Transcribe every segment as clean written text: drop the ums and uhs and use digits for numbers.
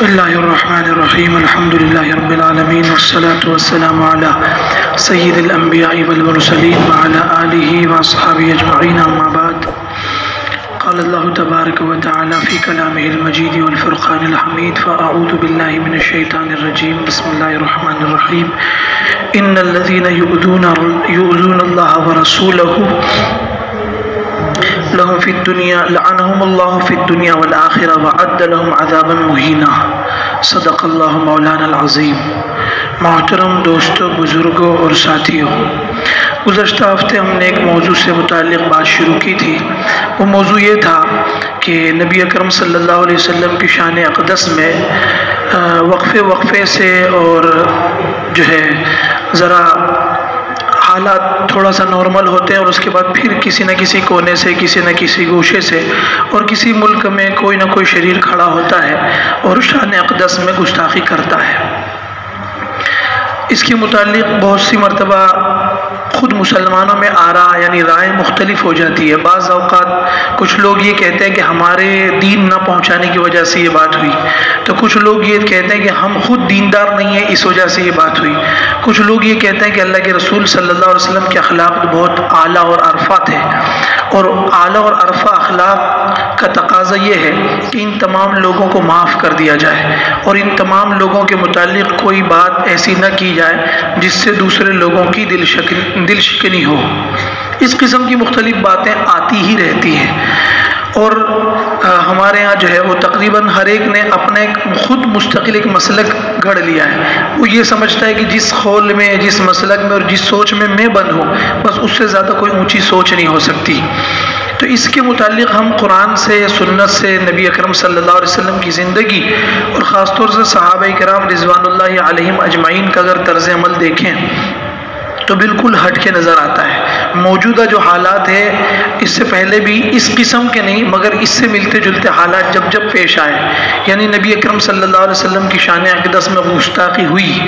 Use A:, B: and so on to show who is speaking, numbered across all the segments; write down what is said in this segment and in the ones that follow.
A: بسم اللہ الرحمن الرحیم الحمد للہ رب العالمین والصلاة والسلام علی سید الانبیاء والمرسلین وعلی آلہ واصحابہ اجمعین اما بعد قال اللہ تبارک وتعالی فی کلامہ المجید والفرقان الحمید فاعوذ باللہ من الشیطان الرجیم بسم اللہ الرحمن الرحیم ان الذین یؤذون اللہ ورسولہ لهم فی الدنیا لعنهم اللہ فی الدنیا والآخرہ وعد لهم عذابا مہینا صدق اللہ مولانا العظیم۔ محترم دوستوں، بزرگوں اور ساتھیوں، گزشتہ ہفتے ہم نے ایک موضوع سے متعلق بات شروع کی تھی۔ وہ موضوع یہ تھا کہ نبی اکرم صلی اللہ علیہ وسلم کی شان اقدس میں وقفے سے اور جو ہے ذرا حالات تھوڑا سا نارمل ہوتے ہیں اور اس کے بعد پھر کسی نہ کسی کونے سے، کسی نہ کسی گوشے سے اور کسی ملک میں کوئی نہ کوئی شریر کھڑا ہوتا ہے اور شان اقدس میں گستاخی کرتا ہے۔ اس کے متعلق بہت سی مرتبہ خود مسلمانوں میں آراء یعنی رائے مختلف ہو جاتی ہے۔ بعض اوقات کچھ لوگ یہ کہتے ہیں کہ ہمارے دین نہ پہنچانے کی وجہ سے یہ بات ہوئی، تو کچھ لوگ یہ کہتے ہیں کہ ہم خود دیندار نہیں ہیں اس وجہ سے یہ بات ہوئی، کچھ لوگ یہ کہتے ہیں کہ اللہ کے رسول صلی اللہ علیہ وسلم کے اخلاق بہت اعلیٰ اور عرفہ تھے، اور اعلیٰ اور عرفہ اخلاق کا تقاضا یہ ہے کہ ان تمام لوگوں کو معاف کر دیا جائے اور ان تمام لوگوں کے متعلق کوئی بات ایسی نہ کی جائے جس سے دوسرے لوگوں کی دل شکنی ہو۔ اس قسم کی مختلف باتیں آتی ہی رہتی ہیں، اور ہمارے ہاں جو ہے وہ تقریباً ہر ایک نے اپنا ایک خود مستقل ایک مسلک گھڑ لیا ہے۔ وہ یہ سمجھتا ہے کہ جس قول میں، جس مسلک میں اور جس سوچ میں بند ہوں، بس اس سے زیادہ کوئی اونچی سوچ نہیں ہو سکتی۔ تو اس کے متعلق ہم قرآن سے، سنت سے، نبی اکرم صلی اللہ علیہ وسلم کی زندگی اور خاص طور سے صحابہ کرام رضوان اللہ علیہم اجمعین کا اگر طرز عمل دیکھیں تو بالکل ہٹ کے نظر آتا ہے۔ موجودہ جو حالات ہے اس سے پہلے بھی اس قسم کے نہیں مگر اس سے ملتے جلتے حالات جب پیش آئے، یعنی نبی اکرم صلی اللہ علیہ وسلم کی شان اقدس میں گستاخی ہوئی،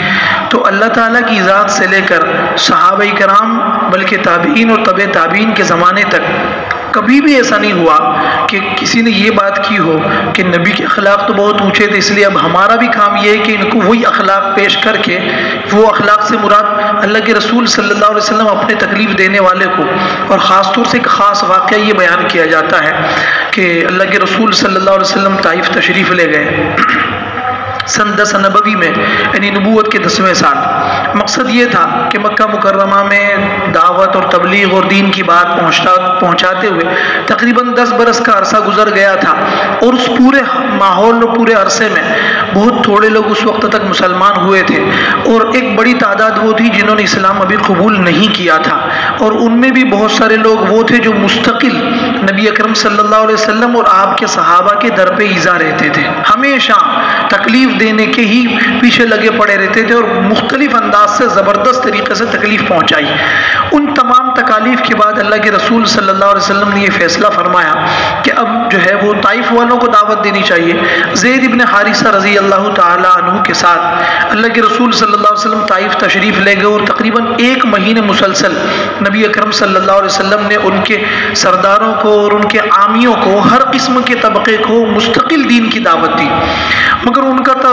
A: تو اللہ تعالیٰ کی ذات سے لے کر صحابہ کرام بلکہ تابعین اور تبع تابعین کے زمانے تک کبھی بھی ایسا نہیں ہوا کہ کسی نے یہ بات کی ہو کہ نبی کے اخلاق تو بہت اونچے تھے، اس لیے اب ہمارا بھی کام یہ ہے کہ ان کو وہی اخلاق پیش کر کے، وہ اخلاق سے مراد اللہ کے رسول صلی اللہ علیہ وسلم اپنے تکلیف دینے والے کو، اور خاص طور سے ایک خاص واقعہ یہ بیان کیا جاتا ہے کہ اللہ کے رسول صلی اللہ علیہ وسلم طائف تشریف لے گئے سن 10 نبوی میں، یعنی نبوت کے 10ویں سال۔ مقصد یہ تھا کہ مکہ مکرمہ میں دعوت اور تبلیغ اور دین کی بات پہنچاتے ہوئے تقریباً 10 برس کا عرصہ گزر گیا تھا، اور اس پورے ماحول اور پورے عرصے میں بہت تھوڑے لوگ اس وقت تک مسلمان ہوئے تھے، اور ایک بڑی تعداد وہ تھی جنہوں نے اسلام ابھی قبول نہیں کیا تھا، اور ان میں بھی بہت سارے لوگ وہ تھے جو مستقل نبی اکرم صلی اللہ علیہ وسلم اور آپ کے صحابہ کے در پہ ایذا رہتے تھے، ہمیشہ تکلیف دینے کے ہی پیچھے لگے پڑے رہتے تھے اور مختلف انداز سے زبردست طریقے سے تکلیف پہنچائی۔ ان تمام تکالیف کے بعد اللہ کے رسول صلی اللہ علیہ وسلم نے یہ فیصلہ فرمایا کہ اب جو ہے وہ طائف والوں کو دعوت دینی چاہیے۔ زید ابن حارثہ رضی اللہ تعالی عنہ کے ساتھ اللہ کے رسول صلی اللہ علیہ وسلم طائف تشریف لے گئے، اور تقریباً 1 مہینے مسلسل نبی اکرم صلی اللہ علیہ وسلم نے ان کے سرداروں کو اور ان کے عامیوں کو، ہر قسم کے طبقے کو مستقل دین کی دعوت دی، مگر ان کا تو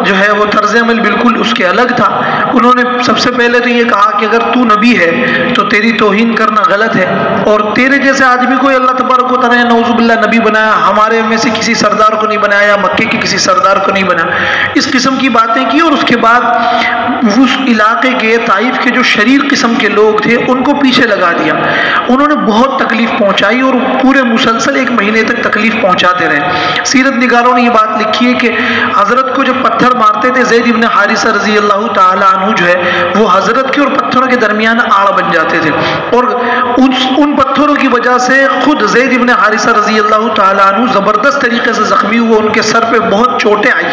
A: جو ہے وہ طرز عمل بالکل اس کے الگ تھا۔ انہوں نے سب سے پہلے تو یہ کہا کہ اگر تو نبی ہے تو تیری توہین کرنا غلط ہے، اور تیرے جیسے آدمی کو اللہ تبارک و تعالیٰ نے نعوذ باللہ نبی بنایا، ہمارے میں سے کسی سردار کو نہیں بنایا، مکے کے کسی سردار کو نہیں بنایا، اس قسم کی باتیں کی۔ اور اس کے بعد اس علاقے کے طائف کے جو شریر قسم کے لوگ تھے ان کو پیچھے لگا دیا، انہوں نے بہت تکلیف پہنچائی اور پورے مسلسل 1 مہینے تک تکلیف پہنچاتے رہے۔ سیرت نگاروں نے یہ بات لکھی ہے کہ حضرت کو جو پتھر مارتے تھے زید ابن حارثہ رضی اللہ تعالی عنہ جو ہے وہ حضرت کے اور پتھروں کے درمیان آڑ بن جاتے تھے، اور ان پتھروں کی وجہ سے خود زید ابن حارثہ رضی اللہ تعالی عنہ زبردست طریقے سے زخمی ہوئے، ان کے سر پہ بہت چوٹیں آئی،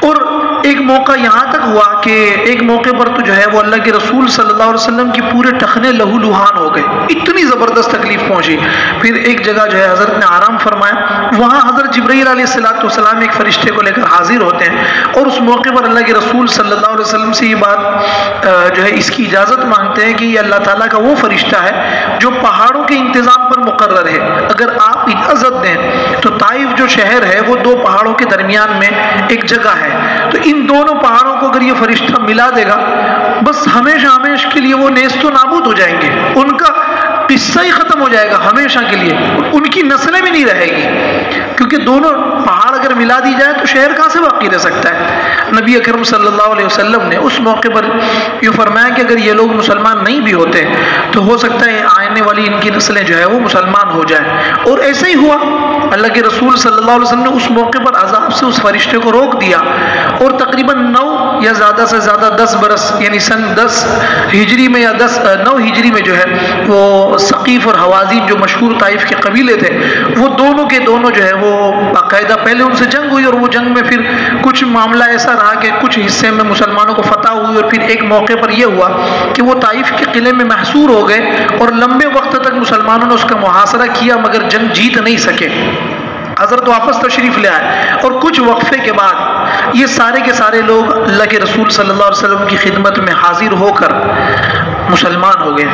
A: اور ایک موقع یہاں تک ہوا کہ ایک موقع پر تو جو ہے وہ اللہ کے رسول صلی اللہ علیہ وسلم کی پورے ٹخنے لہو لہان ہو گئے، اتنی زبردست تکلیف پہنچی۔ پھر ایک جگہ جو ہے حضرت نے آرام فرمایا، وہاں حضرت جبرائیل علیہ السلام ایک فرشتے کو لے کر حاضر ہوتے ہیں، اور اس موقع پر اللہ کے رسول صلی اللہ علیہ وسلم سے یہ بات جو ہے اس کی اجازت مانگتے ہیں کہ یہ اللہ تعالیٰ کا وہ فرشتہ ہے جو پہاڑوں کے انتظام پر مقرر ہے، اگر آپ اجازت دیں تو طائف جو شہر ہے وہ دو پہاڑوں کے درمیان میں ایک جگہ ہے، تو ان دونوں پہاڑوں کو اگر یہ فرشتہ ملا دے گا بس ہمیشہ ہمیشہ کے لیے وہ نیست و نابود ہو جائیں گے، ان کا قصہ ہی ختم ہو جائے گا ہمیشہ کے لیے، ان کی نسلیں بھی نہیں رہے گی، کیونکہ دونوں پہاڑ اگر ملا دی جائے تو شہر کہاں سے باقی رہ سکتا ہے۔ نبی اکرم صلی اللہ علیہ وسلم نے اس موقع پر یہ فرمایا کہ اگر یہ لوگ مسلمان نہیں بھی ہوتے تو ہو سکتا ہے آنے والی ان کی نسلیں جو ہے وہ مسلمان ہو جائیں، اور ایسا ہی ہوا۔ اللہ کے رسول صلی اللہ علیہ وسلم نے اس موقع پر عذاب سے اس فرشتے کو روک دیا، اور تقریباً 9 یا زیادہ سے زیادہ 10 برس یعنی سن 10 ہجری میں یا 9 ہجری میں جو ہے وہ ثقیف اور حوازن جو مشہور طائف کے قبیلے تھے وہ دونوں کے دونوں جو ہے وہ باقاعدہ پہلے ان سے جنگ ہوئی، اور وہ جنگ میں پھر کچھ معاملہ ایسا رہا کہ کچھ حصے میں مسلمانوں کو فتح ہوئی، اور پھر ایک موقع پر یہ ہوا کہ وہ طائف کے قلعے میں محصور ہو گئے، اور لمبے وقت تک مسلمانوں نے اس کا محاصرہ کیا مگر جنگ جیت نہیں سکے۔ حضرت واپس تشریف لے آئے، اور کچھ وقفے کے بعد یہ سارے کے سارے لوگ اللہ کے رسول صلی اللہ علیہ وسلم کی خدمت میں حاضر ہو کر مسلمان ہو گئے،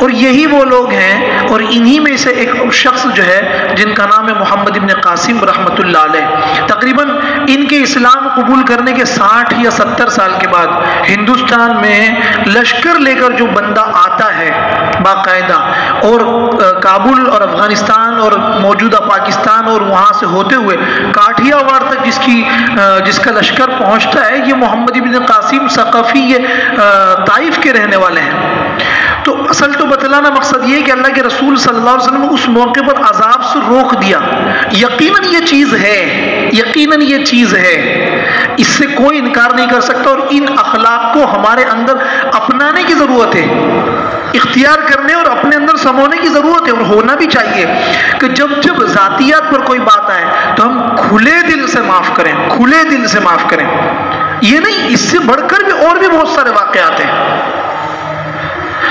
A: اور یہی وہ لوگ ہیں، اور انہی میں سے ایک شخص جو ہے جن کا نام ہے محمد ابن قاسم رحمۃ اللہ علیہ، تقریباً ان کے اسلام قبول کرنے کے 60 یا 70 سال کے بعد ہندوستان میں لشکر لے کر جو بندہ آتا ہے باقاعدہ، اور کابل اور افغانستان اور موجودہ پاکستان اور وہاں سے ہوتے ہوئے کاٹھیا وار تک جس کا لشکر پہنچتا ہے، یہ محمد ابن قاسم ثقفی یہ طائف کے رہنے والے ہیں۔ تو اصل تو بتلانا مقصد یہ ہے کہ اللہ کے رسول صلی اللہ علیہ وسلم نے اس موقع پر عذاب سے روک دیا۔ یقیناً یہ چیز ہے، یقیناً یہ چیز ہے، اس سے کوئی انکار نہیں کر سکتا، اور ان اخلاق کو ہمارے اندر اپنانے کی ضرورت ہے، اختیار کرنے اور اپنے اندر سمونے کی ضرورت ہے، اور ہونا بھی چاہیے کہ جب ذاتیات پر کوئی بات آئے تو ہم کھلے دل سے معاف کریں، کھلے دل سے معاف کریں، یہ نہیں، اس سے بڑھ کر بھی اور بھی بہت سارے واقعات ہیں۔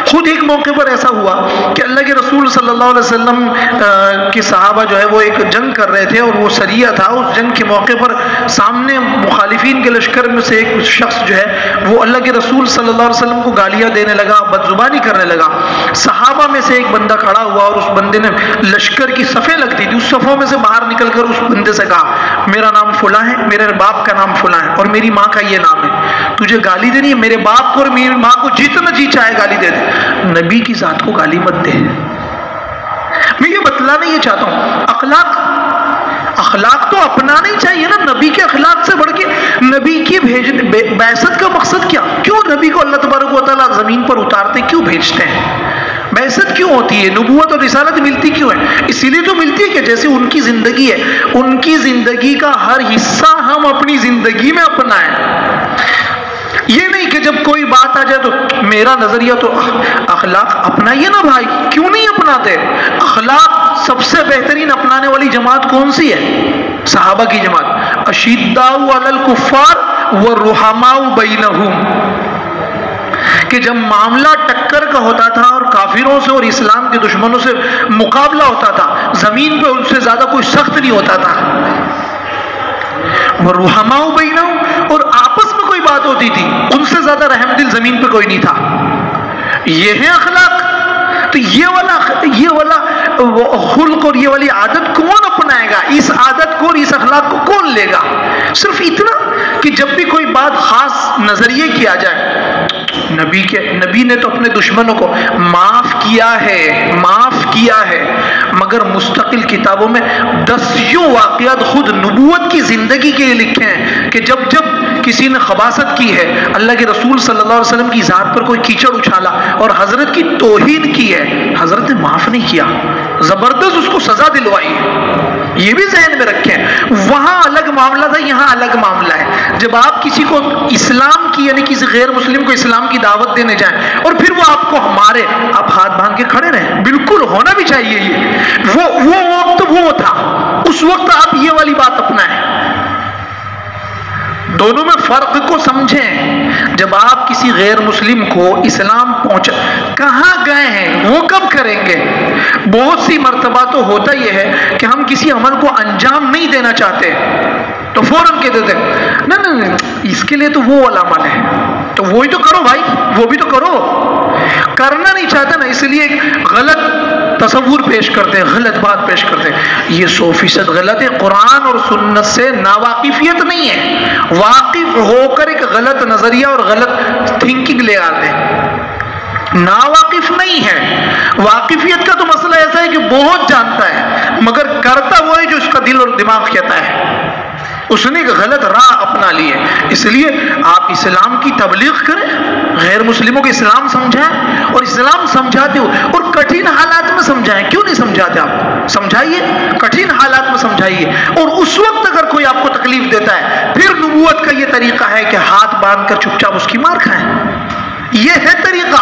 A: خود ایک موقع پر ایسا ہوا کہ اللہ کے رسول صلی اللہ علیہ وسلم کے صحابہ جو ہے وہ ایک جنگ کر رہے تھے، اور وہ سریہ تھا، اس جنگ کے موقع پر سامنے مخالفین کے لشکر میں سے ایک شخص جو ہے وہ اللہ کے رسول صلی اللہ علیہ وسلم کو گالیاں دینے لگا، بدزبانی کرنے لگا۔ صحابہ میں سے ایک بندہ کھڑا ہوا، اور اس بندے نے لشکر کی صفیں لگتی تھی، اس صفوں میں سے باہر نکل کر اس بندے سے کہا میرا نام فلاں ہے، میرے باپ کا نام فلاں ہے، اور میری ماں کا یہ نام ہے، تجھے گالی دینی ہے، میرے باپ کو اور میری ماں کو جتنا جی چاہے گالی دے دے، نبی کی ذات کو گالی مت دے۔ میں یہ بتلانا یہ چاہتا ہوں، اخلاق تو اپنانا ہی چاہیے نا، نبی کے اخلاق سے بڑھ کے نبی کی بعثت کا مقصد کیا؟ کیوں نبی کو اللہ تبارک و تعالیٰ زمین پر اتارتے، کیوں بھیجتے ہیں؟ بعثت کیوں ہوتی ہے؟ نبوت اور رسالت ملتی کیوں ہے؟ اسی لیے تو ملتی ہے کہ جیسے ان کی زندگی ہے، ان کی زندگی کا ہر حصہ ہم اپنی زندگی میں اپنائیں۔ یہ نہیں کہ جب کوئی بات آ جائے تو میرا نظریہ تو اخلاق اپنائیے نا بھائی، کیوں نہیں اپناتے؟ اخلاق سب سے بہترین اپنانے والی جماعت کون سی ہے؟ صحابہ کی جماعت، اشداء علی الکفار والرحماء بینہم، کہ جب معاملہ ٹکر کا ہوتا تھا اور کافروں سے اور اسلام کے دشمنوں سے مقابلہ ہوتا تھا، زمین پہ ان سے زیادہ کوئی سخت نہیں ہوتا تھا، وَالرُّحَمَاءُ بَيْنَهُمْ، اور آپس میں کوئی بات ہوتی تھی ان سے زیادہ رحم دل زمین پہ کوئی نہیں تھا۔ یہ ہے اخلاق۔ تو یہ والا خلق اور یہ والی عادت کون اپنائے گا؟ اس عادت کو اور اس اخلاق کو کون لے گا؟ صرف اتنا کہ جب بھی کوئی بات خاص نظریے کی آ جائے، نبی نے تو اپنے دشمنوں کو معاف کیا ہے، مگر مستقل کتابوں میں 10 واقعات خود نبوت کی زندگی کے لیے لکھے ہیں کہ جب کسی نے خباثت کی ہے، اللہ کے رسول صلی اللہ علیہ وسلم کی ذات پر کوئی کیچڑ اچھالا اور حضرت کی توہین کی ہے، حضرت نے معاف نہیں کیا، زبردست اس کو سزا دلوائی ہے۔ یہ بھی ذہن میں رکھیں، وہاں الگ معاملہ تھا، یہاں الگ معاملہ ہے۔ جب آپ کسی کو اسلام کی یعنی کسی غیر مسلم کو اسلام کی دعوت دینے جائیں اور پھر وہ آپ کو آپ ہاتھ باندھ کے کھڑے رہیں، بالکل ہونا بھی چاہیے۔ یہ وہ وقت وہ تھا، اس وقت آپ یہ والی بات اپنائیں۔ دونوں میں فرق کو سمجھیں. جب آپ کسی غیر مسلم کو اسلام پہنچا، کہاں گئے ہیں وہ کب کریں گے؟ بہت سی مرتبہ تو ہوتا یہ ہے کہ ہم کسی عمل کو انجام نہیں دینا چاہتے تو فوراً کہہ دیتے نہیں اس کے لیے تو وہ والا عمل ہے، تو وہی تو کرو بھائی، وہ بھی تو کرو. کرنا نہیں چاہتا نا، اس لیے غلط تصور پیش کرتے ہیں، غلط بات پیش کرتے ہیں. یہ 100% غلط ہے. قرآن اور سنت سے ناواقفیت نہیں ہے، واقف ہو کر ایک غلط نظریہ اور غلط تھنکنگ لے آتے ہیں. ناواقف نہیں ہے. واقفیت کا تو مسئلہ ایسا ہے کہ بہت جانتا ہے مگر کرتا وہ ہے جو اس کا دل اور دماغ کہتا ہے. اس نے ایک غلط راہ اپنا لی ہے. اس لیے آپ اسلام کی تبلیغ کریں، غیر مسلموں کو اسلام سمجھائیں، اور اسلام سمجھاتے ہو اور کٹھن حالات میں سمجھائیں. کیوں نہیں سمجھاتے آپ؟ سمجھائیے، کٹھن حالات میں سمجھائیے. اور اس وقت اگر کوئی آپ کو تکلیف دیتا ہے پھر نبوت کا یہ طریقہ ہے کہ ہاتھ باندھ کر چپ چاپ اس کی مار کھائیں. یہ ہے طریقہ.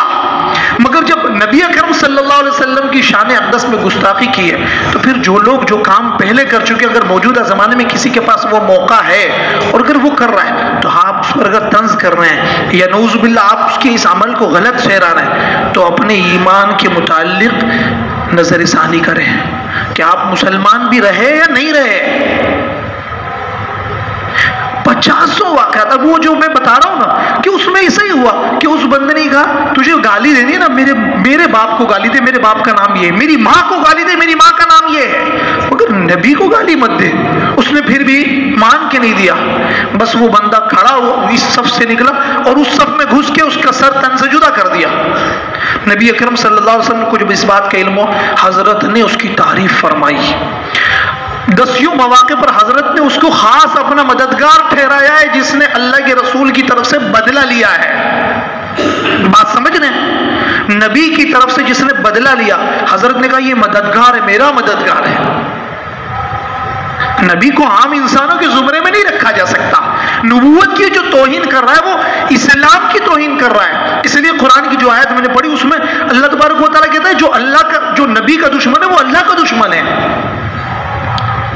A: مگر جب نبی اکرم صلی اللہ علیہ وسلم کی شان اقدس میں گستاخی کی ہے تو پھر جو لوگ جو کام پہلے کر چکے، اگر موجودہ زمانے میں کسی کے پاس وہ موقع ہے اور اگر وہ کر رہا ہے تو آپ اس پر اگر طنز کر رہے ہیں یا نعوذ باللہ آپ اس کے اس عمل کو غلط ٹھہرا رہے ہیں تو اپنے ایمان کے متعلق نظر ثانی کریں کہ آپ مسلمان بھی رہے یا نہیں رہے. 50 واقعات. اب وہ جو میں بتا رہا ہوں نا کہ اس میں ایسا ہی ہوا کہ اس بندے نے کہا تجھے گالی دینی ہے نا، میرے باپ کو گالی دے، میرے باپ کا نام یہ ہے، میری ماں کو گالی دے، میری ماں کا نام یہ ہے، مگر نبی کو گالی مت دے. اس نے پھر بھی مان کے نہیں دیا. بس وہ بندہ کھڑا ہوا، اس صف سے نکلا اور اس صف میں گھس کے اس کا سر تن سے جدا کر دیا. نبی اکرم صلی اللہ علیہ وسلم کو جب اس بات کا علم ہو، حضرت نے اس کی تعریف فرمائی. 10 مواقع پر حضرت نے اس کو خاص اپنا مددگار ٹھہرایا ہے جس نے اللہ کے رسول کی طرف سے بدلہ لیا ہے. بات سمجھ رہے ہیں؟ نبی کی طرف سے جس نے بدلہ لیا، حضرت نے کہا یہ مددگار ہے، میرا مددگار ہے. نبی کو عام انسانوں کے زمرے میں نہیں رکھا جا سکتا. نبوت کی جو توہین کر رہا ہے وہ اسلام کی توہین کر رہا ہے. اس لیے قرآن کی جو آیت میں نے پڑھی اس میں اللہ تبارک و تعالیٰ کہتا ہے جو نبی کا دشمن ہے وہ اللہ کا دشمن ہے.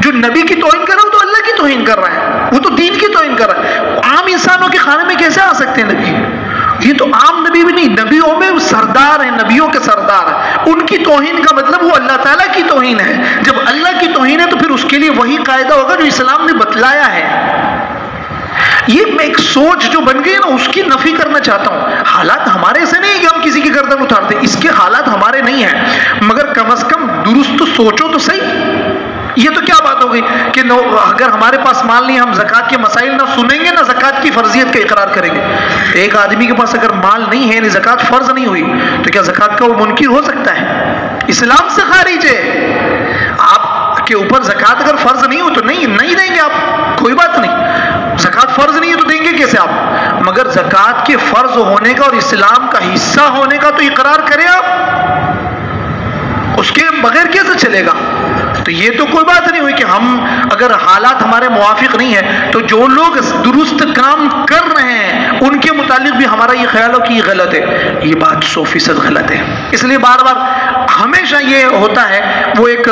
A: جو نبی کی توہین کر رہا ہے وہ تو اللہ کی توہین کر رہا ہے، وہ تو دین کی توہین کر رہا ہے. عام انسانوں کے خانے میں کیسے آ سکتے ہیں نبی؟ یہ تو عام نبی بھی نہیں، نبیوں میں سردار ہیں، نبیوں کے سردار ہیں. ان کی توہین کا مطلب وہ اللہ تعالیٰ کی توہین ہے. جب اللہ کی توہین ہے تو پھر اس کے لیے وہی قاعدہ ہوگا جو اسلام نے بتلایا ہے. یہ میں ایک سوچ جو بن گئی ہے نا اس کی نفی کرنا چاہتا ہوں. حالات ہمارے سے نہیں کہ ہم کسی کی گردن اتارتے، اس کے حالات ہمارے نہیں ہیں، مگر کم از کم درست سوچو تو صحیح. یہ تو کیا بات ہو گئی کہ اگر ہمارے پاس مال نہیں، ہم زکوٰۃ کے مسائل نہ سنیں گے نہ زکوٰۃ کی فرضیت کا اقرار کریں گے. ایک آدمی کے پاس اگر مال نہیں ہے، زکوٰۃ فرض نہیں ہوئی، تو کیا زکوٰۃ کا وہ منکر ہو سکتا ہے؟ اسلام سے خارج ہے. آپ کے اوپر زکوٰۃ اگر فرض نہیں ہو تو نہیں دیں گے آپ، کوئی بات نہیں. زکوٰۃ فرض نہیں ہے تو دیں گے کیسے آپ؟ مگر زکوٰۃ کے فرض ہونے کا اور اسلام کا حصہ ہونے کا تو اقرار کریں آپ، اس کے بغیر کیسے چلے گا؟ تو یہ تو کوئی بات نہیں ہوئی کہ ہم اگر حالات ہمارے موافق نہیں ہیں تو جو لوگ درست کام کر رہے ہیں ان کے متعلق بھی ہمارا یہ خیال ہو کہ یہ غلط ہے. یہ بات 100% غلط ہے. اس لیے بار بار ہمیشہ یہ ہوتا ہے، وہ ایک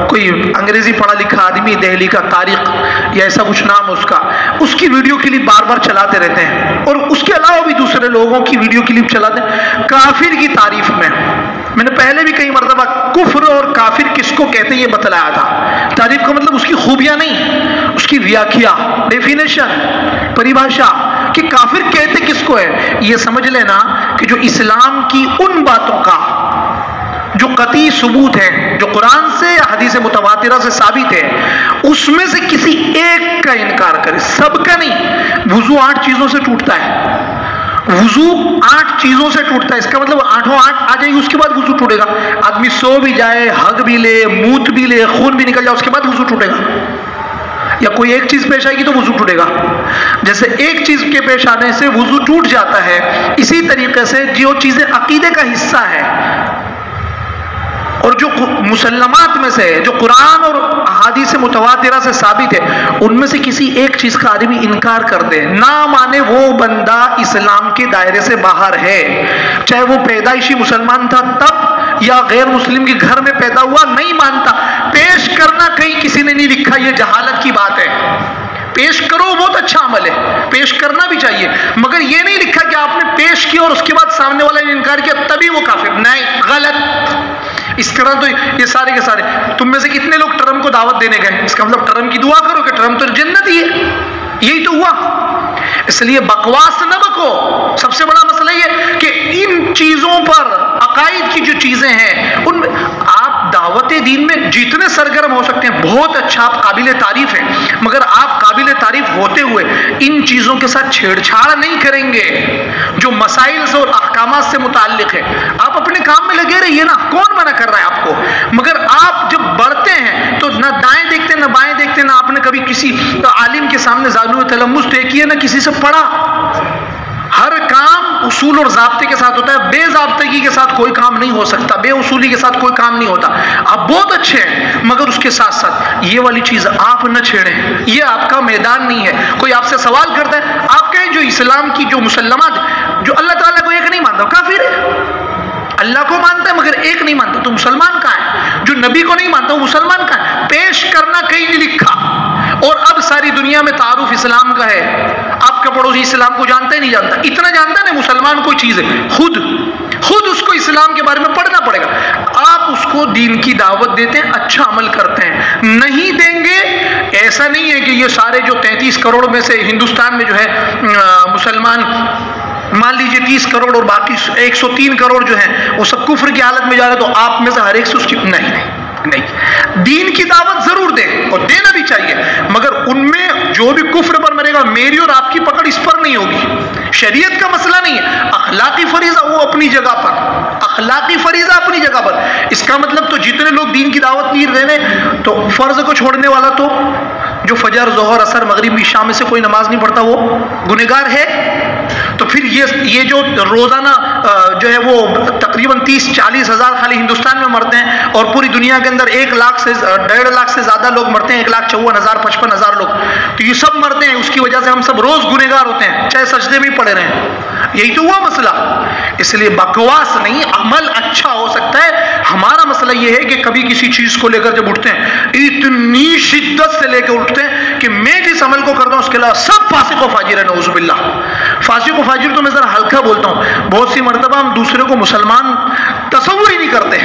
A: کوئی انگریزی پڑھا لکھا آدمی دہلی کا طارق یا ایسا کچھ نام اس کی ویڈیو کلپ بار بار چلاتے رہتے ہیں، اور اس کے علاوہ بھی دوسرے لوگوں کی ویڈیو کلپ چلاتے ہیں کافر کی تعریف میں. میں نے پہلے بھی کئی مرتبہ کفر اور کافر کس کو کہتے ہیں یہ بتلایا تھا. تعریف کا مطلب اس کی خوبیاں نہیں، اس کی ویاکھیا، ڈیفینیشن، پریبھاشا کہ کافر کہتے کس کو ہے. یہ سمجھ لینا کہ جو اسلام کی ان باتوں کا جو قطعی ثبوت ہے، جو قرآن سے یا حدیث متواترہ سے ثابت ہے، اس میں سے کسی ایک کا انکار کرے، سب کا نہیں. وضو 8 چیزوں سے ٹوٹتا ہے، وضو 8 چیزوں سے ٹوٹتا ہے. اس کا مطلب 8 آ جائے گی، اس کے بعد وضو ٹوٹے گا. آدمی سو بھی جائے، ہگ بھی لے، موت بھی لے، خون بھی نکل جائے، اس کے بعد وضو ٹوٹے گا. یا کوئی ایک چیز پیش آئے گی تو وضو ٹوٹے گا. جیسے ایک چیز کے پیش آنے سے وضو ٹوٹ جاتا ہے، اسی طریقے سے جو چیزیں عقیدے کا حصہ ہے اور جو مسلمات میں سے جو قرآن اور احادیث متواترہ سے ثابت ہے، ان میں سے کسی ایک چیز کا آدمی انکار کر دے، نہ مانے، وہ بندہ اسلام کے دائرے سے باہر ہے. چاہے وہ پیدائشی مسلمان تھا تب یا غیر مسلم کے گھر میں پیدا ہوا، نہیں مانتا. پیش کرنا کہیں کسی نے نہیں لکھا، یہ جہالت کی بات ہے. پیش کرو بہت اچھا عمل ہے، پیش کرنا بھی چاہیے، مگر یہ نہیں لکھا کہ آپ نے پیش کیا اور اس کے بعد سامنے والے نے انکار کیا تبھی وہ کافر، نہیں، غلط۔ اس طرح تو یہ سارے کے سارے تم میں سے کتنے لوگ ٹرمپ کو دعوت دینے گئے؟ اس کا مطلب ٹرمپ کی دعا کرو کہ ٹرمپ تو جنت ہی ہے، یہی تو ہوا۔ اس لیے بکواس نہ بکو۔ سب سے بڑا مسئلہ یہ کہ ان چیزوں پر عقائد کی جو چیزیں ہیں ان میں آپ دعوت دین میں جتنے سرگرم ہو سکتے ہیں بہت اچھا، آپ قابل تعریف ہیں، مگر آپ قابل تعریف ہوتے ہوئے ان چیزوں کے ساتھ چھیڑ چھاڑ نہیں کریں گے جو مسائل سے اور احکامات سے متعلق ہے۔ آپ اپنے کام میں لگے رہیے نا، کون منع کر رہا ہے آپ کو؟ مگر آپ جب بڑھتے ہیں تو نہ دائیں دیکھتے نہ بائیں دیکھتے، نہ آپ نے کبھی کسی عالم کے سامنے زانو تلمس طے کیے نہ کسی سے پڑھا۔ ہر کام اصول اور ضابطے کے ساتھ ہوتا ہے، بے ضابطگی کے ساتھ کوئی کام نہیں ہو سکتا، بے اصولی کے ساتھ کوئی کام نہیں ہوتا۔ آپ بہت اچھے ہیں مگر اس کے ساتھ ساتھ یہ والی چیز آپ نہ چھیڑیں، یہ آپ کا میدان نہیں ہے۔ کوئی آپ سے سوال کرتا ہے، آپ کہیں جو اسلام کی جو مسلمات، جو اللہ تعالیٰ کو ایک نہیں مانتا کافر ہے، اللہ کو مانتا ہے مگر ایک نہیں مانتا تو مسلمان کہاں ہے؟ جو نبی کو نہیں مانتا وہ مسلمان کہاں ہے؟ پیش کرنا کہیں نہیں لکھا۔ اور اب ساری دنیا میں تعارف اسلام کا ہے، آپ کا پڑوسی اسلام کو جانتا ہی نہیں جانتا، اتنا جانتا ہے نا مسلمان کوئی چیز ہے، خود اس کو اسلام کے بارے میں پڑھنا پڑے گا۔ آپ اس کو دین کی دعوت دیتے ہیں، اچھا عمل کرتے ہیں، نہیں دیں گے ایسا نہیں ہے کہ یہ سارے جو 33 کروڑ میں سے ہندوستان میں جو ہے مسلمان مان لیجئے 30 کروڑ اور باقی 103 کروڑ جو ہیں وہ سب کفر کی حالت میں جا رہے تو آپ میں سے ہر ایک سے اس کی نہیں، دین کی دعوت ضرور دیں اور دینا بھی چاہیے، مگر ان میں جو بھی کفر پر مرے گا میری اور آپ کی پکڑ اس پر نہیں ہوگی۔ شریعت کا مسئلہ نہیں ہے، اخلاقی فریضہ وہ اپنی جگہ پر، اخلاقی فریضہ اپنی جگہ پر۔ اس کا مطلب تو جتنے لوگ دین کی دعوت نہیں دینے تو فرض کو چھوڑنے والا تو جو فجر ظہر اثر مغرب عشاء میں سے کوئی نماز نہیں پڑھتا وہ گنہگار ہے۔ تو پھر یہ جو روزانہ جو ہے وہ تقریباً 30-40 ہزار خالی ہندوستان میں مرتے ہیں اور پوری دنیا کے اندر 1 لاکھ سے 1.5 لاکھ سے زیادہ لوگ مرتے ہیں، 1,54,000 55,000 لوگ، تو یہ سب مرتے ہیں، اس کی وجہ سے ہم سب روز گنہگار ہوتے ہیں چاہے سجدے میں پڑے رہے ہیں۔ یہی تو ہوا مسئلہ۔ اس لیے بکواس نہیں، عمل اچھا ہو سکتا ہے۔ ہمارا مسئلہ یہ ہے کہ کبھی کسی چیز کو لے کر جب اٹھتے ہیں اتنی شدت سے لے کے اٹھتے ہیں کہ میں جس عمل کو کرتا ہوں اس کے علاوہ سب فاسق و فاجر ہے، نعوذ باللہ۔ فاسق و فاجر تو میں ذرا ہلکا بولتا ہوں، بہت سی مرتبہ ہم دوسرے کو مسلمان تصور ہی نہیں کرتے،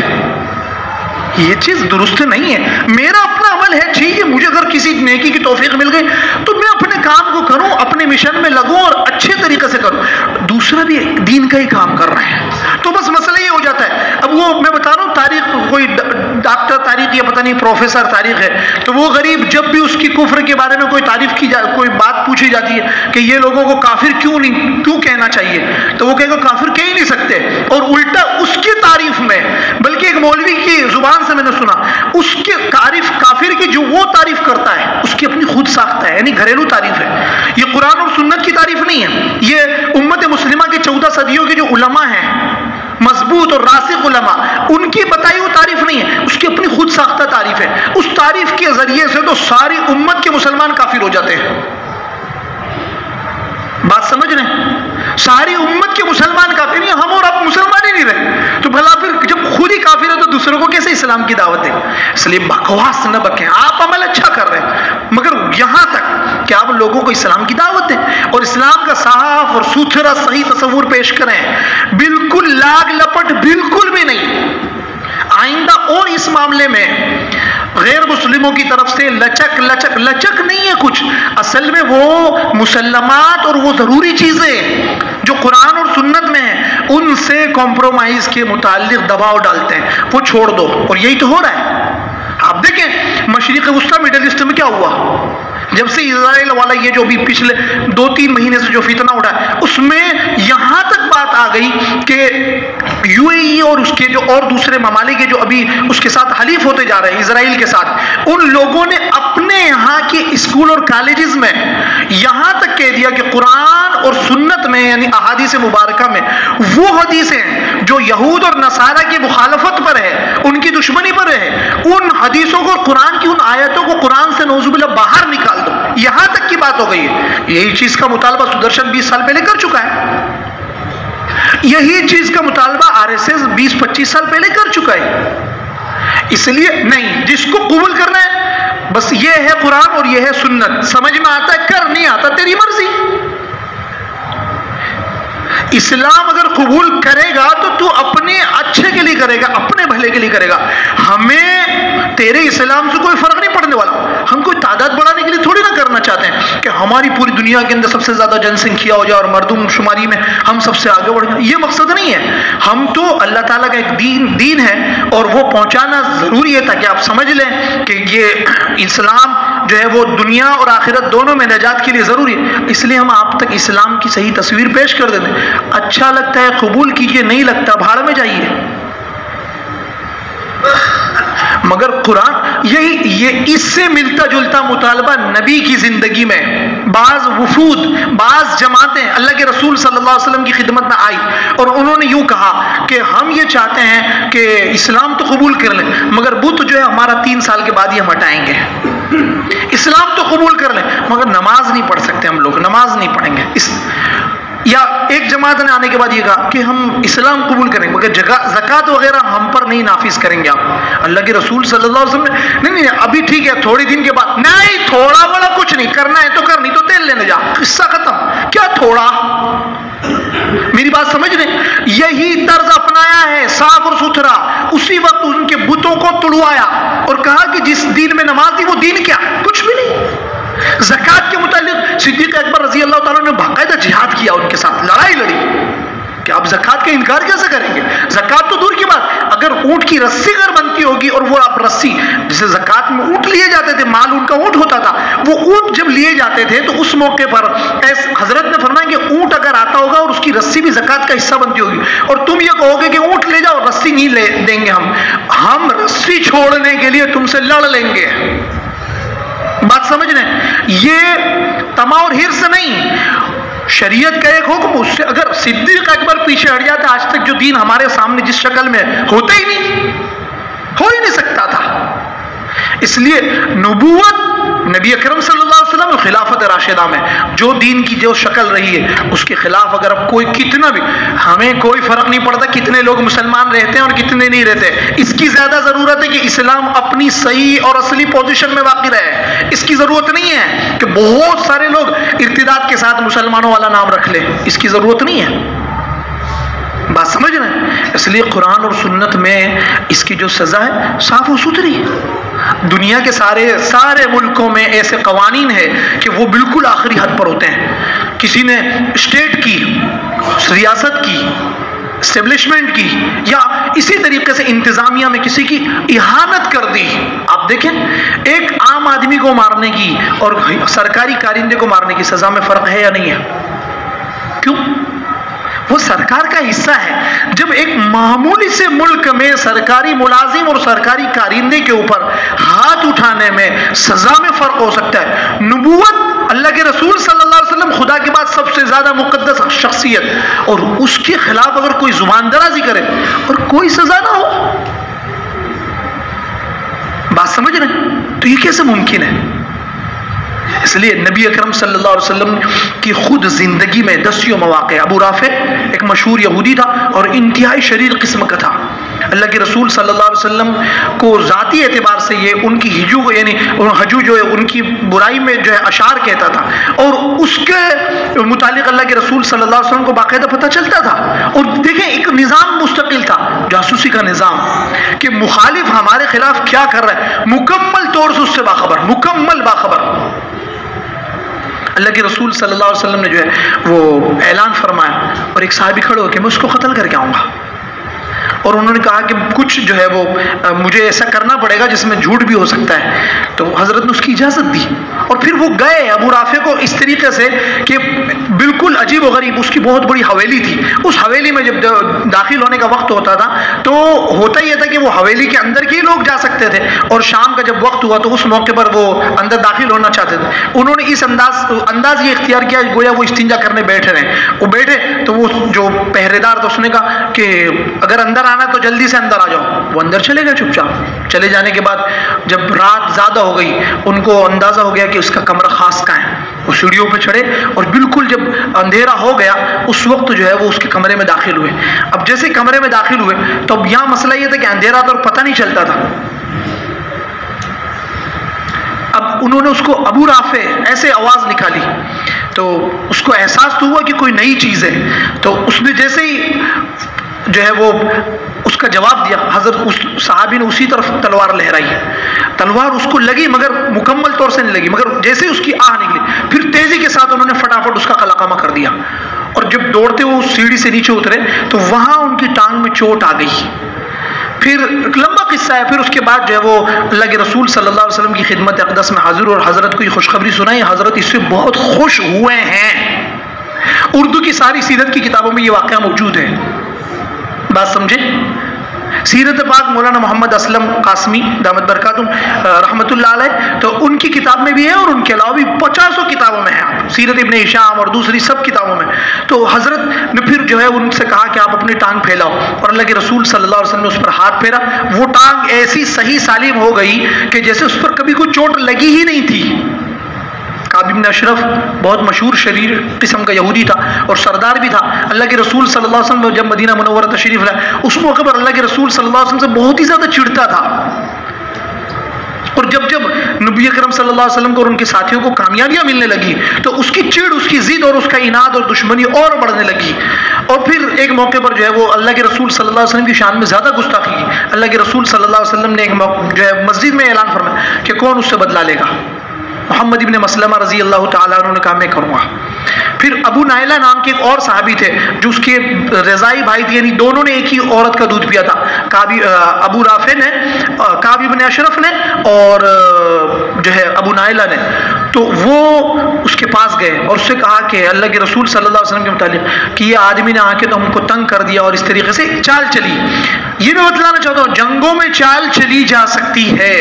A: یہ چیز درست نہیں ہے۔ میرا اپنا عمل ہے، ٹھیک ہے، مجھے اگر کسی نیکی کی توفیق مل گئی تو میں اپنے کام کو کروں، اپنے مشن میں لگوں اور اچھے طریقے سے کروں، دوسرا بھی دین کا ہی کام کر رہے ہیں تو بس مسئلہ یہ ہو جاتا ہے۔ اب وہ میں بتا رہا ہوں تاریخ، کوئی ڈاکٹر تاریخ یا پتہ نہیں پروفیسر تاریخ ہے تو وہ غریب جب بھی اس کی کفر کے بارے میں کوئی تعریف کی جائے، کوئی بات پوچھی جاتی ہے کہ یہ لوگوں کو کافر کیوں کہنا چاہیے تو وہ کہے گا کافر کہہ ہی نہیں سکتے، اور الٹا اس کی تعریف میں، بلکہ ایک مولوی کی زبان سے میں نے سنا اس کے تعریف کافر کی جو وہ تعریف کرتا ہے اس کی اپنی خود ساختہ ہے، یعنی گھریلو تعریف ہے، یہ قرآن اور سنت کی تعریف نہیں ہے، یہ امت مسلمہ کے 14 صدیوں کے جو علماء ہیں مضبوط اور راسخ علماء ان کی بتائی ہوئی تعریف نہیں ہے، اس کی اپنی خود ساختہ تعریف ہے۔ اس تعریف کے ذریعے سے تو ساری امت کے مسلمان کافر ہو جاتے ہیں، بات سمجھ رہے ہیں؟ ساری امت کے مسلمان کافر نہیں، ہم اور اب مسلمان ہی نہیں رہے تو بھلا پھر جب خود ہی کافر ہے تو دوسروں کو کیسے اسلام کی دعوت دیں؟ اس لیے بکواس نہ بکیں، آپ عمل اچھا کر رہے ہیں مگر یہاں تک کہ آپ لوگوں کو اسلام کی دعوت دیں اور اسلام کا صاف اور ستھرا صحیح تصور پیش کریں، بالکل لاگ لپٹ بالکل بھی نہیں۔ آئندہ اور اس معاملے میں غیر مسلموں کی طرف سے لچک نہیں ہے کچھ، اصل میں وہ مسلمات اور وہ ضروری چیزیں جو قرآن اور سنت میں ہیں ان سے کمپرومائز کے متعلق دباؤ ڈالتے ہیں، وہ چھوڑ دو، اور یہی تو ہو رہا ہے۔ آپ دیکھیں مشرق وسطی مڈل ایسٹ میں کیا ہوا، جب سے اسرائیل والا یہ جو بھی پچھلے 2-3 مہینے سے جو فتنہ اٹھا اس میں یہاں تک بات آ گئی کہ یو اے ای اور اس کے جو اور دوسرے ممالک کے جو ابھی اس کے ساتھ حلیف ہوتے جا رہے ہیں اسرائیل کے ساتھ، ان لوگوں نے اپنے یہاں کے اسکول اور کالجز میں یہاں تک کہہ دیا کہ قرآن اور سنت میں یعنی احادیث مبارکہ میں وہ حدیثیں جو یہود اور نصارہ کی مخالفت پر ہے، ان کی دشمنی پر ہے، ان حدیثوں کو قرآن کی ان آیتوں کو قرآن سے نعوذ باللہ باہر نکال دو، یہاں تک کی بات ہو گئی ہے۔ یہی چیز کا مطالبہ سدرشن 20 سال پہلے کر چکا ہے، یہی چیز کا مطالبہ RSS 20-25 سال پہلے کر چکا ہے۔ اس لیے نہیں، جس کو قبول کرنا ہے بس یہ ہے قرآن اور یہ ہے سنت، سمجھ میں آتا ہے کر، نہیں آتا تیری مرضی۔ اسلام اگر قبول کرے گا تو تو اپنے اچھے کے لیے کرے گا، اپنے بھلے کے لیے کرے گا۔ ہمیں تیرے اسلام سے کوئی فرق نہیں پڑنے والا، ہم کوئی تعداد بڑھانے کے لیے تھوڑی نہ کرنا چاہتے ہیں کہ ہماری پوری دنیا کے اندر سب سے زیادہ جن سنکھیا ہو جائے اور مردم شماری میں ہم سب سے آگے بڑھ جائیں، یہ مقصد نہیں ہے۔ ہم تو اللہ تعالیٰ کا ایک دین ہے اور وہ پہنچانا ضروری ہے تاکہ آپ سمجھ لیں کہ یہ اسلام جو ہے وہ دنیا اور آخرت دونوں میں نجات کے لیے ضروری ہے۔ اس لیے ہم آپ تک اسلام کی صحیح تصویر پیش کر دیتے ہیں، اچھا لگتا ہے قبول کیجئے، نہیں لگتا بھاڑ میں جائیے۔ مگر قرآن یہ اس سے ملتا جلتا مطالبہ نبی کی زندگی میں بعض وفود، بعض جماعتیں اللہ کے رسول صلی اللہ علیہ وسلم کی خدمت میں آئی اور انہوں نے یوں کہا کہ ہم یہ چاہتے ہیں کہ اسلام تو قبول کر لیں مگر بت جو ہے ہمارا 3 سال کے بعد ہی ہم ہٹائیں گے۔ اسلام تو قبول کر لیں مگر نماز نہیں پڑھ سکتے، ہم لوگ نماز نہیں پڑھیں گے۔ یا ایک جماعت نے آنے کے بعد یہ کہا کہ ہم اسلام قبول کریں گے مگر زکوٰۃ وغیرہ ہم پر نہیں نافذ کریں گے آپ۔ اللہ کے رسول صلی اللہ علیہ وسلم نے نہیں ابھی ٹھیک ہے تھوڑی دن کے بعد، نہیں تھوڑا بڑا کچھ نہیں، کرنا ہے تو کر، نہیں تو تیل لینے جا، قصہ ختم۔ کیا تھوڑا؟ میری بات سمجھ رہے؟ یہی طرز اپنایا ہے صاف اور ستھرا، اسی وقت ان کے بتوں کو تڑوایا اور کہا کہ جس دین میں نماز تھی وہ دین کیا؟ کچھ بھی نہیں۔ زکوٰۃ کے متعلق صدیق اکبر رضی اللہ تعالیٰ نے باقاعدہ جہاد کیا، ان کے ساتھ لڑائی لڑی کہ آپ زکوٰۃ کا انکار کیسے کریں گے؟ زکوٰۃ تو دور کی بات، اگر اونٹ کی رسی اگر بنتی ہوگی اور وہ آپ رسی، جسے زکوٰۃ میں اونٹ لیے جاتے تھے، مال ان کا اونٹ ہوتا تھا، وہ اونٹ جب لیے جاتے تھے تو اس موقع پر حضرت نے فرمایا کہ اونٹ اگر آتا ہوگا اور اس کی رسی بھی زکوٰۃ کا حصہ بنتی ہوگی اور تم یہ کہو گے کہ اونٹ لے جاؤ رسی نہیں لے دیں گے، ہم رسی چھوڑنے کے لیے تم سے لڑ لیں گے۔ بات سمجھ رہے ہیں؟ یہ تما اور حرص نہیں، شریعت کا ایک حکم، اس سے اگر صدیق اکبر پیچھے ہٹ جاتا آج تک جو دین ہمارے سامنے جس شکل میں ہوتا ہی نہیں، ہو ہی نہیں سکتا تھا۔ اس لیے نبوت نبی اکرم صلی اللہ علیہ وسلم خلافت راشدہ میں جو دین کی جو شکل رہی ہے اس کے خلاف اگر اب کوئی کتنا بھی، ہمیں کوئی فرق نہیں پڑتا کتنے لوگ مسلمان رہتے ہیں اور کتنے نہیں رہتے، اس کی زیادہ ضرورت ہے کہ اسلام اپنی صحیح اور اصلی پوزیشن میں واقع رہے۔ اس کی ضرورت نہیں ہے کہ بہت سارے لوگ ارتداد کے ساتھ مسلمانوں والا نام رکھ لیں، اس کی ضرورت نہیں ہے۔ بات سمجھ رہے ہیں؟ اس لیے قرآن اور سنت میں اس کی جو سزا ہے صاف و ستھری، دنیا کے سارے ملکوں میں ایسے قوانین ہیں کہ وہ بالکل آخری حد پر ہوتے ہیں۔ کسی نے اسٹیٹ کی، ریاست کی، اسٹیبلشمنٹ کی یا اسی طریقے سے انتظامیہ میں کسی کی اہانت کر دی، آپ دیکھیں ایک عام آدمی کو مارنے کی اور سرکاری کارندے کو مارنے کی سزا میں فرق ہے یا نہیں ہے؟ کیوں؟ وہ سرکار کا حصہ ہے۔ جب ایک معمولی سے ملک میں سرکاری ملازم اور سرکاری کارندے کے اوپر ہاتھ اٹھانے میں سزا میں فرق ہو سکتا ہے، نبوت اللہ کے رسول صلی اللہ علیہ وسلم خدا کے بعد سب سے زیادہ مقدس شخصیت اور اس کے خلاف اگر کوئی زبان درازی کرے اور کوئی سزا نہ ہو، بات سمجھ رہے ہیں؟ تو یہ کیسے ممکن ہے؟ اس لیے نبی اکرم صلی اللہ علیہ وسلم کی خود زندگی میں دسیوں مواقع، ابو رافع ایک مشہور یہودی تھا اور انتہائی شریر قسم کا تھا، اللہ کے رسول صلی اللہ علیہ وسلم کو ذاتی اعتبار سے یہ ان کی ہجو جو ہے ان کی برائی میں جو ہے اشعار کہتا تھا اور اس کے متعلق اللہ کے رسول صلی اللہ علیہ وسلم کو باقاعدہ پتہ چلتا تھا۔ اور دیکھیں ایک نظام مستقل تھا، جاسوسی کا نظام، کہ مخالف ہمارے خلاف کیا کر رہا ہے مکمل طور سے اس سے باخبر، مکمل باخبر۔ اللہ کے رسول صلی اللہ علیہ وسلم نے جو ہے وہ اعلان فرمایا اور ایک صحابی کھڑے ہو کہ میں اس کو قتل کر کے آؤں گا، اور انہوں نے کہا کہ کچھ جو ہے وہ مجھے ایسا کرنا پڑے گا جس میں جھوٹ بھی ہو سکتا ہے، تو حضرت نے اس کی اجازت دی اور پھر وہ گئے ابو رافع کو اس طریقے سے کہ بالکل عجیب و غریب، اس کی بہت بڑی حویلی تھی، اس حویلی میں جب داخل ہونے کا وقت ہوتا تھا تو ہوتا یہ تھا کہ وہ حویلی کے اندر کے لوگ جا سکتے تھے اور شام کا جب وقت ہوا تو اس موقع پر وہ اندر داخل ہونا چاہتے تھے، انہوں نے اس انداز یہ اختیار کیا گویا وہ استنجا کرنے بیٹھے رہے، وہ بیٹھے تو وہ جو پہرے دار تھا اس نے کہا کہ اگر اندر آنا تو جلدی سے اندر آ جاؤ، وہ اندر چلے گئے چپ چاپ۔ چلے جانے کے بعد جب رات زیادہ ہو گئی ان کو اندازہ ہو گیا کہ اس کا کمرہ خاص کا ہے، وہ سیڑھیوں پہ چڑھے اور بالکل جب اندھیرا ہو گیا اس وقت جو ہے وہ اس کے کمرے میں داخل ہوئے۔ اب جیسے کمرے میں داخل ہوئے تو اب یہاں مسئلہ یہ تھا کہ اندھیرا تھا اور پتہ نہیں چلتا تھا، انہوں نے اس کو ابو رافع ایسے آواز نکالی تو اس کو احساس تو ہوا کہ کوئی نئی چیز ہے. تو اس نے جیسے ہی جو ہے وہ اس کا جواب دیا، حضرت اس صحابی نے اسی طرف تلوار لہرائی. تلوار اس کو لگی مگر مکمل طور سے نہیں لگی، مگر جیسے اس کی آہ نکلی پھر تیزی کے ساتھ انہوں نے فٹافٹ اس کا قلقامہ کر دیا. اور جب دوڑتے ہوئے اس سیڑھی سے نیچے اترے تو وہاں ان کی ٹانگ میں چوٹ آ گئی. پھر ایک لمبا قصہ ہے. پھر اس کے بعد جو ہے وہ اللہ کے رسول صلی اللہ علیہ وسلم کی خدمت اقدس میں حاضر اور حضرت کو یہ خوشخبری سنائی. حضرت اس سے بہت خوش ہوئے ہیں. اردو کی ساری سیرت کی کتابوں میں یہ واقعہ موجود ہے. بات سمجھے؟ سیرت پاک مولانا محمد اسلم قاسمی دامت برکاتہم رحمۃ اللہ علیہ، تو ان کی کتاب میں بھی ہے اور ان کے علاوہ بھی 50 کتابوں میں ہے، سیرت ابن ہشام اور دوسری سب کتابوں میں. تو حضرت نے پھر جو ہے ان سے کہا کہ آپ اپنی ٹانگ پھیلاؤ، اور اللہ کے رسول صلی اللہ علیہ وسلم نے اس پر ہاتھ پھیرا. وہ ٹانگ ایسی صحیح سالم ہو گئی کہ جیسے اس پر کبھی کوئی چوٹ لگی ہی نہیں تھی. کعب بن اشرف بہت مشہور شریر قسم کا یہودی تھا اور سردار بھی تھا. اللہ کے رسول صلی اللہ علیہ وسلم جب مدینہ منورہ تشریف لائے اس موقع پر اللہ کے رسول صلی اللہ علیہ وسلم سے بہت ہی زیادہ چڑھتا تھا. اور جب نبی اکرم صلی اللہ علیہ وسلم کو اور ان کے ساتھیوں کو کامیابیاں ملنے لگی تو اس کی چڑ، اس کی ضد اور اس کا اناد اور دشمنی اور بڑھنے لگی. اور پھر ایک موقع پر جو ہے وہ اللہ کے رسول صلی اللہ علیہ وسلم کی شان میں زیادہ گستاخی کی. اللہ کے رسول صلی اللہ علیہ وسلم نے ایک جو ہے مسجد میں اعلان فرمایا کہ کون اس سے بدلہ لے گا. محمد ابن مسلمہ رضی اللہ تعالیٰ عنہ نے کہا میں کروں گا. پھر ابو نائلہ نام کے ایک اور صحابی تھے جو اس کے رضائی بھائی تھے، یعنی دونوں نے ایک ہی عورت کا دودھ پیا تھا. ابو رافع نے، کعب بن اشرف نے اور جو ہے ابو نائلہ نے. تو وہ اس کے پاس گئے اور اس سے کہا کہ اللہ کے رسول صلی اللہ علیہ وسلم کے متعلق کہ یہ آدمی نے آ کے تو ہم کو تنگ کر دیا اور اس طریقے سے چال چلی. یہ میں بتلانا چاہتا ہوں جنگوں میں چال چلی جا سکتی ہے.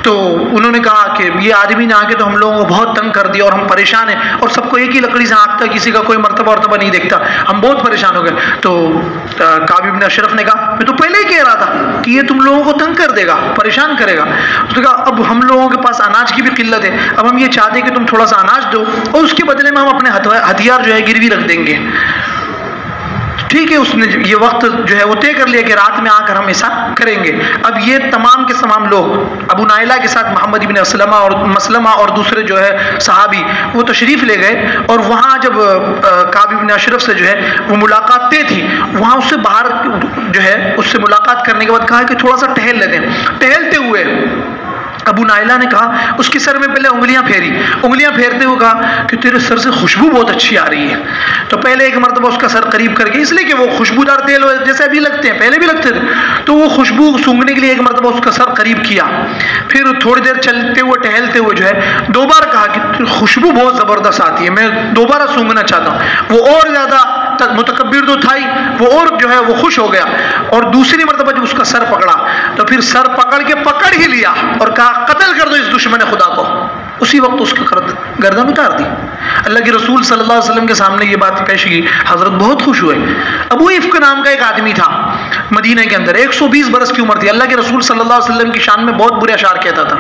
A: تو انہوں نے کہا کہ یہ آدمی نے آ کے تو ہم لوگوں کو بہت تنگ کر دیا اور ہم پریشان ہیں، اور سب کو ایک ہی لکڑی سے آنکھتا، کسی کا کوئی مرتبہ نہیں دیکھتا، ہم بہت پریشان ہو گئے. تو کعب بن اشرف نے کہا میں تو پہلے ہی کہہ رہا تھا کہ یہ تم لوگوں کو تنگ کر دے گا، پریشان کرے گا. اس نے کہا اب ہم لوگوں کے پاس اناج کی بھی قلت ہے، اب ہم یہ چاہتے ہیں کہ تم تھوڑا سا اناج دو اور اس کے بدلے میں ہم اپنے ہتھیار جو ہے گروی رکھ دیں گے. ٹھیک ہے، اس نے یہ وقت جو ہے وہ طے کر لیا کہ رات میں آ کر ہم ایسا کریں گے. اب یہ تمام کے تمام لوگ ابو نائلہ کے ساتھ محمد ابن مسلمہ اور دوسرے جو ہے صحابی وہ تشریف لے گئے. اور وہاں جب کعب بن اشرف سے جو ہے وہ ملاقات طے تھی، وہاں اس سے باہر جو ہے اس سے ملاقات کرنے کے بعد کہا کہ تھوڑا سا ٹہل لیتے ہیں. ٹہلتے ہوئے ابو نائلہ نے کہا، اس کے سر میں پہلے انگلیاں پھیرتے ہوئے کہا کہ تیرے سر سے خوشبو بہت اچھی آ رہی ہے. تو پہلے ایک مرتبہ اس کا سر قریب کر کے، اس لیے کہ وہ خوشبودار تیل جیسے ابھی لگتے ہیں پہلے بھی لگتے تھے، تو وہ خوشبو سونگھنے کے لیے ایک مرتبہ اس کا سر قریب کیا. پھر تھوڑی دیر چلتے ہوئے ٹہلتے ہوئے جو ہے دوبارہ کہا کہ خوشبو بہت زبردست آتی ہے، میں دوبارہ سونگھنا چاہتا ہوں. وہ اور زیادہ متکبر تو تھا ہی، وہ اور جو ہے وہ خوش ہو گیا. اور دوسری مرتبہ جب اس کا سر پکڑا تو پھر سر پکڑ ہی لیا اور کہا قتل کر دو اس دشمن خدا کو. اسی وقت اس کی گردن اتار دی. اللہ کے رسول صلی اللہ علیہ وسلم کے سامنے یہ بات پیش کی. حضرت بہت خوش ہوئے. ابو افک نام کا ایک آدمی تھا مدینہ کے اندر، 120 برس کی عمر تھی. اللہ کے رسول صلی اللہ علیہ وسلم کی شان میں بہت برے اشعار کہتا تھا.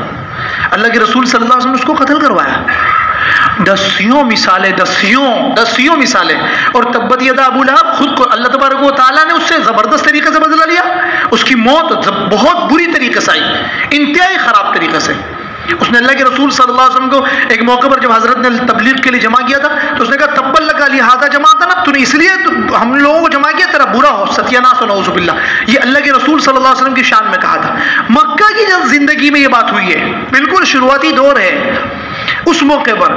A: اللہ کے رسول صلی اللہ علیہ وسلم نے اس کو قتل کروایا. دسیوں مثالیں. اور تبت یدا ابو لہب، خود کو اللہ تبارک و تعالیٰ نے اس سے زبردست طریقے سے بدلہ لیا. اس کی موت بہت بری طریقے سے آئی، انتہائی خراب طریقے سے. اس نے اللہ کے رسول صلی اللہ علیہ وسلم کو ایک موقع پر جب حضرت نے تبلیغ کے لیے جمع کیا تھا تو اس نے کہا تبا لکا لہذا جماعت نا، تو نے اس لیے ہم لوگوں کو جمع کیا تیرا برا ہو، ستیہ ناس و نعوذ باللہ. یہ اللہ کے رسول صلی اللہ علیہ وسلم کی شان میں کہا تھا. مکہ کی جب زندگی میں یہ بات ہوئی ہے، بالکل شروعاتی دور ہے، اس موقع پر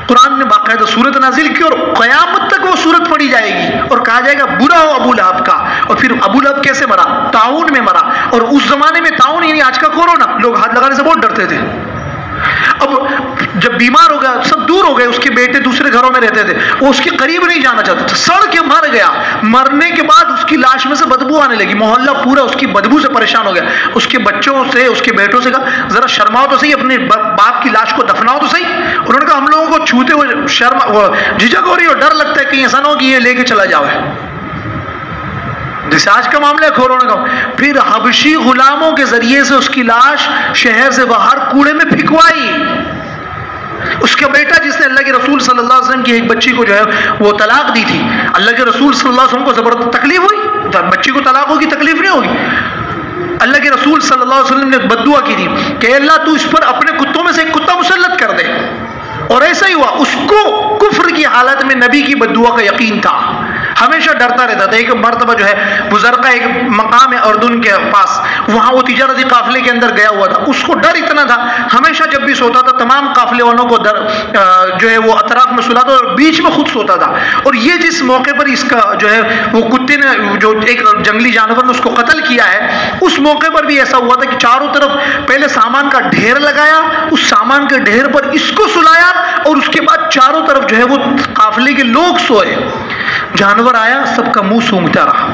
A: قرآن نے باقاعدہ صورت نازل کی اور قیامت تک وہ صورت پڑھی جائے گی اور کہا جائے گا برا ہو ابو لہب کا. اور پھر ابو لہب کیسے مرا؟ طاعون میں مرا. اور اس زمانے میں طاعون یعنی آج کا کورونا، لوگ ہاتھ لگانے سے بہت ڈرتے تھے. اب جب بیمار ہو گیا سب دور ہو گئے، اس کے بیٹے دوسرے گھروں میں رہتے تھے، وہ اس کے قریب نہیں جانا چاہتے تھے. سڑ کے مر گیا. مرنے کے بعد اس کی لاش میں سے بدبو آنے لگی. محلہ پورا اس کی بدبو سے پریشان ہو گیا. اس کے بچوں سے، اس کے بیٹوں سے کہا ذرا شرماؤ تو صحیح، اپنے باپ کی لاش کو دفناؤ تو صحیح. انہوں نے کہا ہم لوگوں کو چھوتے ہوئے جھجک ہو رہی ہے اور ڈر لگتا ہے کہ ایسا نہ ہو کہ یہ لے کے چلا جاؤ. جیسے آج کا معاملہ ہے کورونا کا. پھر حبشی غلاموں کے ذریعے سے اس کی لاش شہر سے باہر کوڑے میں پھینکوائی. اس کا بیٹا جس نے اللہ کے رسول صلی اللہ علیہ وسلم کی ایک بچی کو جو ہے وہ طلاق دی تھی، اللہ کے رسول صلی اللہ علیہ وسلم کو زبردست تکلیف ہوئی. بچی کو طلاق ہوگی تکلیف نہیں ہوگی. اللہ کے رسول صلی اللہ علیہ وسلم نے بد دعا کی تھی کہ اللہ تو اس پر اپنے کتوں میں سے ایک کتا مسلط کر دے، اور ایسا ہی ہوا. اس کو کفر کی حالت میں نبی کی بد دعا کا یقین تھا، ہمیشہ ڈرتا رہتا تھا. ایک مرتبہ جو ہے بزرگہ ایک مقام ہے اردن کے پاس، وہاں وہ تجارتی قافلے کے اندر گیا ہوا تھا. اس کو ڈر اتنا تھا، ہمیشہ جب بھی سوتا تھا تمام قافلے والوں کو جو ہے وہ اطراف میں سلا تھا اور بیچ میں خود سوتا تھا. اور یہ جس موقع پر اس کا جو ہے وہ کتے نے جو ایک جنگلی جانور نے اس کو قتل کیا ہے، اس موقع پر بھی ایسا ہوا تھا کہ چاروں طرف پہلے سامان کا ڈھیر لگایا، اس سامان کے ڈھیر پر اس کو سلایا، اور اس کے بعد چاروں طرف جو ہے وہ قافلے کے لوگ سوئے. جانور آیا، سب کا منہ سونگتا رہا،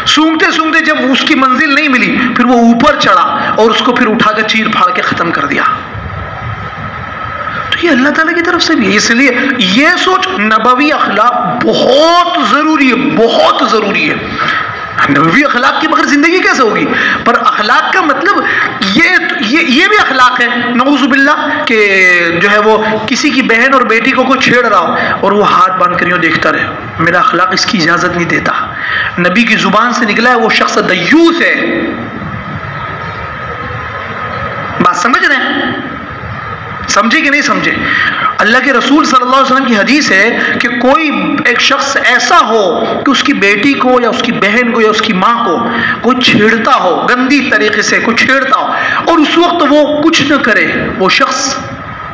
A: سونگتے سونگتے جب اس کی منزل نہیں ملی پھر وہ اوپر چڑھا اور اس کو پھر اٹھا کے چیر پھاڑ کے ختم کر دیا. تو یہ اللہ تعالیٰ کی طرف سے بھی ہے. اس لیے یہ سوچ نبوی اخلاق بہت ضروری ہے، بہت ضروری ہے. نبوی اخلاق کی بغیر زندگی کیسے ہوگی؟ پر اخلاق کا مطلب یہ بھی اخلاق ہے نعوذ باللہ کہ جو ہے وہ کسی کی بہن اور بیٹی کو کوئی چھیڑ رہا ہو اور وہ ہاتھ باندھ کر یوں دیکھتا رہے. میرا اخلاق اس کی اجازت نہیں دیتا. نبی کی زبان سے نکلا ہے وہ شخص دیوس ہے. بات سمجھ رہے ہیں؟ سمجھے کہ نہیں سمجھے؟ اللہ کے رسول صلی اللہ علیہ وسلم کی حدیث ہے کہ کوئی ایک شخص ایسا ہو کہ اس کی بیٹی کو یا اس کی بہن کو یا اس کی ماں کو کوئی چھیڑتا ہو، گندی طریقے سے کوئی چھیڑتا ہو، اور اس وقت وہ کچھ نہ کرے، وہ شخص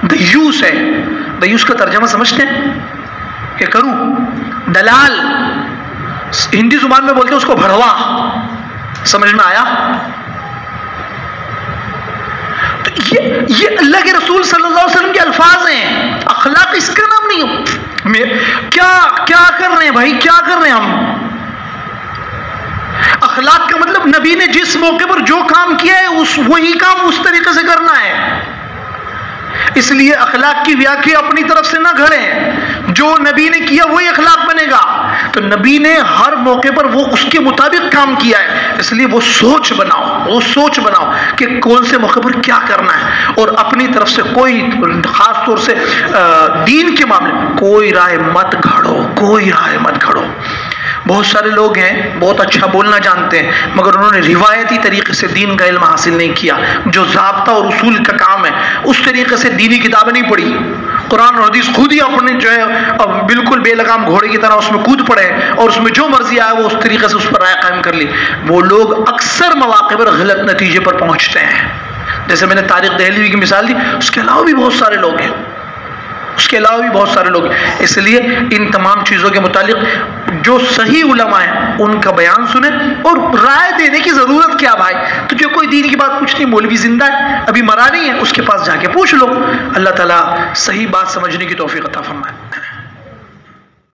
A: دیوس ہے. دیوس کا ترجمہ سمجھتے ہیں کہ کروں دلال، ہندی زبان میں بولتے ہیں اس کو بھڑوا. سمجھ میں آیا؟ تو یہ اللہ کے رسول صلی اللہ علیہ وسلم کے الفاظ ہیں. اخلاق اس کا نام نہیں ہے. کیا کر رہے ہیں بھائی، کیا کر رہے ہیں ہم؟ اخلاق کا مطلب نبی نے جس موقع پر جو کام کیا ہے وہی کام اس طریقے سے کرنا ہے. اس لیے اخلاق کی ویاخیا اپنی طرف سے نہ گھڑیں. جو نبی نے کیا وہی اخلاق بنے گا. تو نبی نے ہر موقع پر وہ اس کے مطابق کام کیا ہے. اس لیے وہ سوچ بناؤ کہ کون سے موقع پر کیا کرنا ہے، اور اپنی طرف سے کوئی خاص طور سے دین کے معاملے میں کوئی رائے مت گھڑو. بہت سارے لوگ ہیں بہت اچھا بولنا جانتے ہیں مگر انہوں نے روایتی طریقے سے دین کا علم حاصل نہیں کیا. جو ضابطہ اور اصول کا کام ہے اس طریقے سے دینی کتابیں نہیں پڑھی. قرآن اور حدیث خود ہی اپنے جو ہے بالکل بے لگام گھوڑے کی طرح اس میں کود پڑے اور اس میں جو مرضی آئے وہ اس طریقے سے اس پر رائے قائم کر لی. وہ لوگ اکثر مواقع پر غلط نتیجے پر پہنچتے ہیں. جیسے میں نے طارق دہلوی کی مثال دی، اس کے علاوہ بھی بہت سارے لوگ ہیں. اس لیے ان تمام چیزوں کے متعلق جو صحیح علماء ہیں ان کا بیان سنیں اور رائے دینے کی ضرورت کیا بھائی. تجھے کوئی دین کی بات پوچھنی، مولوی زندہ ہے ابھی مرا نہیں ہے، اس کے پاس جا کے پوچھ لو. اللہ تعالیٰ صحیح بات سمجھنے کی توفیق عطا فرمائے.